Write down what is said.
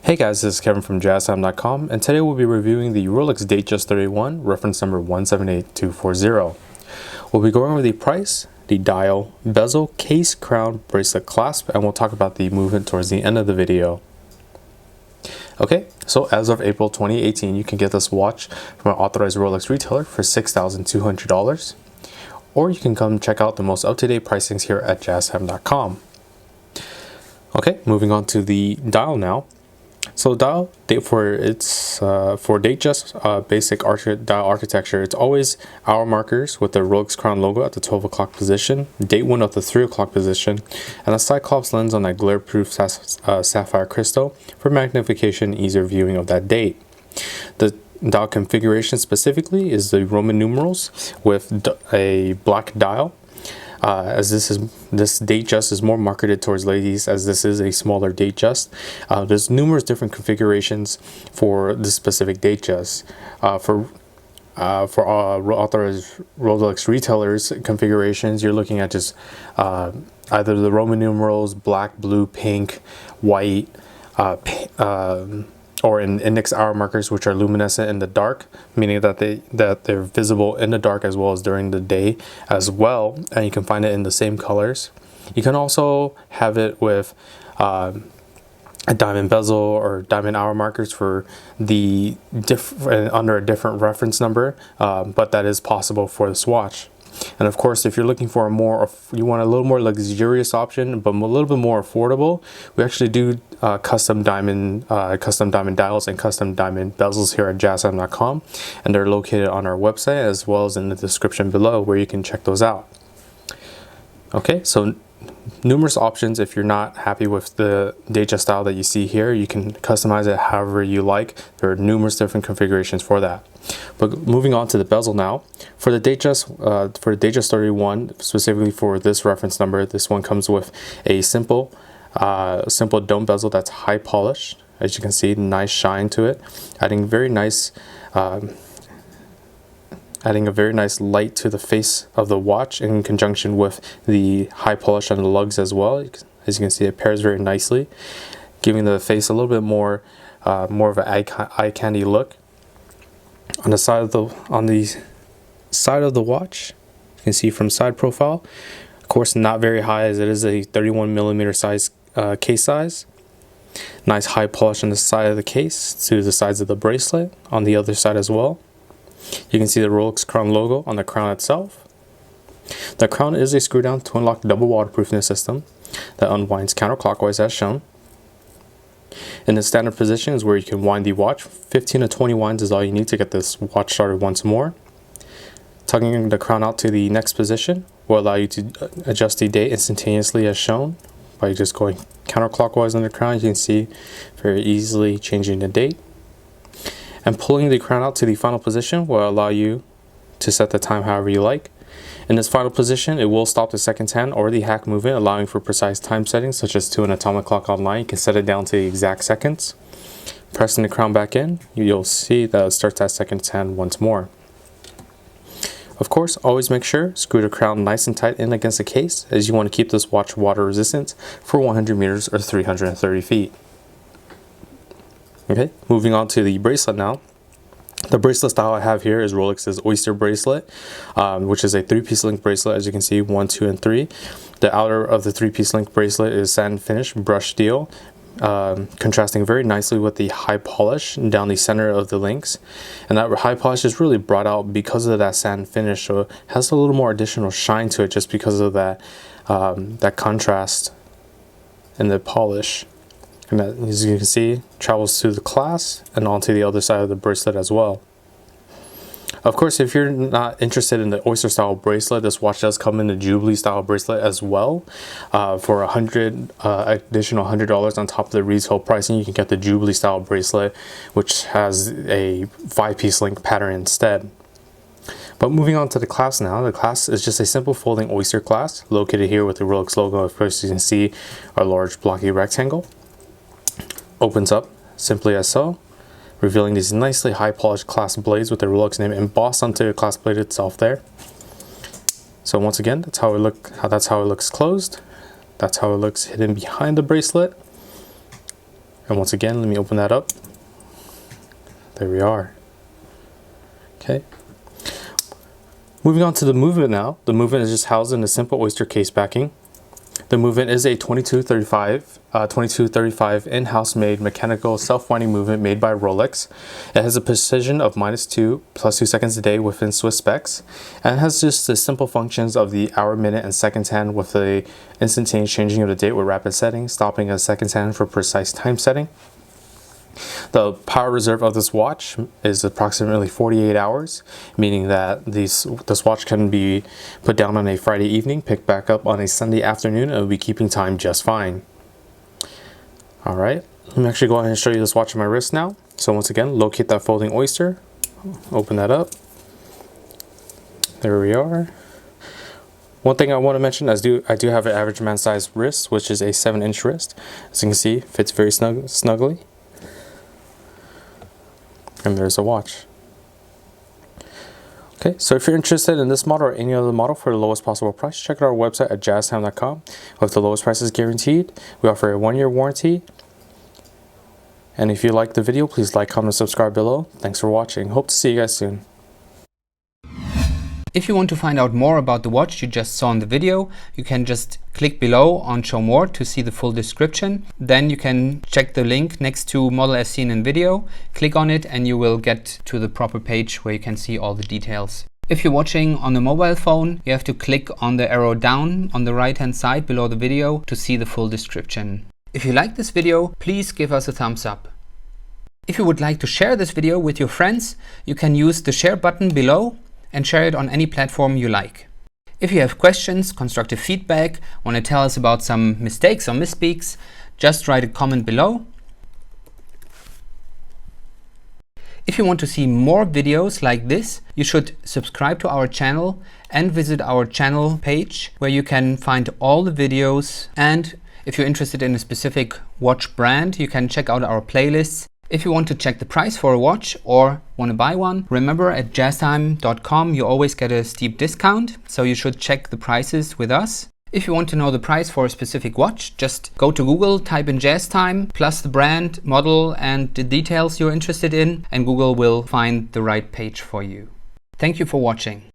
Hey guys, this is Kevin from JazTime.com, and today we'll be reviewing the Rolex Datejust 31, reference number 178240. We'll be going over the price, the dial, bezel, case, crown, bracelet, clasp, and we'll talk about the movement towards the end of the video. Okay, so as of April 2018, you can get this watch from an authorized Rolex retailer for $6,200, or you can come check out the most up-to-date pricings here at JazTime.com. Okay, moving on to the dial now. So dial for Datejust basic dial architecture, it's always hour markers with the Rolex crown logo at the 12 o'clock position, date one at the 3 o'clock position, and a Cyclops lens on that glare-proof sapphire crystal for magnification and easier viewing of that date. The dial configuration specifically is the Roman numerals with a black dial. As this Datejust is more marketed towards ladies, as this is a smaller Datejust. There's numerous different configurations for this specific Datejust. For authorized Rolex retailers configurations, you're looking at just either the Roman numerals, black, blue, pink, white, or in index hour markers, which are luminescent in the dark, meaning that they're visible in the dark as well as during the day as well, and you can find it in the same colors. You can also have it with a diamond bezel or diamond hour markers for the under a different reference number, but that is possible for this watch. And of course, if you're looking for you want a little more luxurious option, but a little bit more affordable, we actually do custom diamond dials and custom diamond bezels here at JazTime.com, and they're located on our website as well as in the description below where you can check those out. Okay, so numerous options. If you're not happy with the Datejust style that you see here, you can customize it however you like. There are numerous different configurations for that. But moving on to the bezel now, for the Datejust 31, specifically for this reference number, this one comes with a simple dome bezel that's high polished. As you can see, nice shine to it, adding a very nice light to the face of the watch in conjunction with the high polish on the lugs as well. As you can see, it pairs very nicely, giving the face a little bit more of an eye candy look. On the side of the watch, you can see from side profile, of course not very high as it is a 31mm size case size. Nice high polish on the side of the case to the sides of the bracelet, on the other side as well. You can see the Rolex crown logo on the crown itself. The crown is a screw down twin lock double waterproofness system that unwinds counterclockwise as shown. In the standard position is where you can wind the watch. 15 to 20 winds is all you need to get this watch started once more. Tugging the crown out to the next position will allow you to adjust the date instantaneously as shown by just going counterclockwise on the crown. You can see very easily changing the date. And pulling the crown out to the final position will allow you to set the time however you like. In this final position, it will stop the seconds hand or the hack movement, allowing for precise time settings, such as to an atomic clock online. You can set it down to the exact seconds. Pressing the crown back in, you'll see that it starts at seconds hand once more. Of course, always make sure screw the crown nice and tight in against the case, as you want to keep this watch water resistant for 100 meters or 330 feet. Okay, moving on to the bracelet now. The bracelet style I have here is Rolex's Oyster Bracelet, which is a 3-piece link bracelet, as you can see, 1, 2, and 3. The outer of the 3-piece link bracelet is satin finish brushed steel, contrasting very nicely with the high polish down the center of the links. And that high polish is really brought out because of that satin finish, so it has a little more additional shine to it just because of that contrast in the polish. And that, as you can see, travels through the clasp and onto the other side of the bracelet as well. Of course, if you're not interested in the Oyster style bracelet, this watch does come in the Jubilee style bracelet as well. For additional $100 on top of the retail pricing, you can get the Jubilee style bracelet, which has a 5-piece link pattern instead. But moving on to the clasp now. The clasp is just a simple folding oyster clasp located here with the Rolex logo. Of course, you can see our large blocky rectangle. Opens up simply as so, revealing these nicely high polished clasp blades with the Rolex name embossed onto the clasp blade itself there. So once again, that's how it looks closed. That's how it looks hidden behind the bracelet. And once again, let me open that up. There we are. Okay. Moving on to the movement now. The movement is just housed in a simple Oyster case backing. The movement is a 2235 in-house made mechanical self-winding movement made by Rolex. It has a precision of -2 +2 seconds a day within Swiss specs, and it has just the simple functions of the hour, minute, and seconds hand with the instantaneous changing of the date with rapid setting, stopping a seconds hand for precise time setting. The power reserve of this watch is approximately 48 hours, meaning that this watch can be put down on a Friday evening, picked back up on a Sunday afternoon, and it will be keeping time just fine. Alright, let me actually go ahead and show you this watch on my wrist now. So once again, locate that folding Oyster, open that up. There we are. One thing I want to mention is I do have an average man size wrist, which is a 7-inch wrist. As you can see, fits very snugly. And there's a watch. Okay, so if you're interested in this model or any other model for the lowest possible price, check out our website at JazTime.com. With the lowest prices guaranteed, we offer a 1-year warranty. And if you like the video, please like, comment, and subscribe below. Thanks for watching. Hope to see you guys soon. If you want to find out more about the watch you just saw in the video, you can just click below on Show More to see the full description. Then you can check the link next to Model as seen in video, click on it, and you will get to the proper page where you can see all the details. If you're watching on a mobile phone, you have to click on the arrow down on the right hand side below the video to see the full description. If you like this video, please give us a thumbs up. If you would like to share this video with your friends, you can use the share button below and share it on any platform you like. If you have questions, constructive feedback, want to tell us about some mistakes or misspeaks, just write a comment below. If you want to see more videos like this, you should subscribe to our channel and visit our channel page where you can find all the videos. And if you're interested in a specific watch brand, you can check out our playlists. If you want to check the price for a watch or want to buy one, remember at JazTime.com you always get a steep discount, so you should check the prices with us. If you want to know the price for a specific watch, just go to Google, type in JazTime, plus the brand, model, and the details you're interested in, and Google will find the right page for you. Thank you for watching.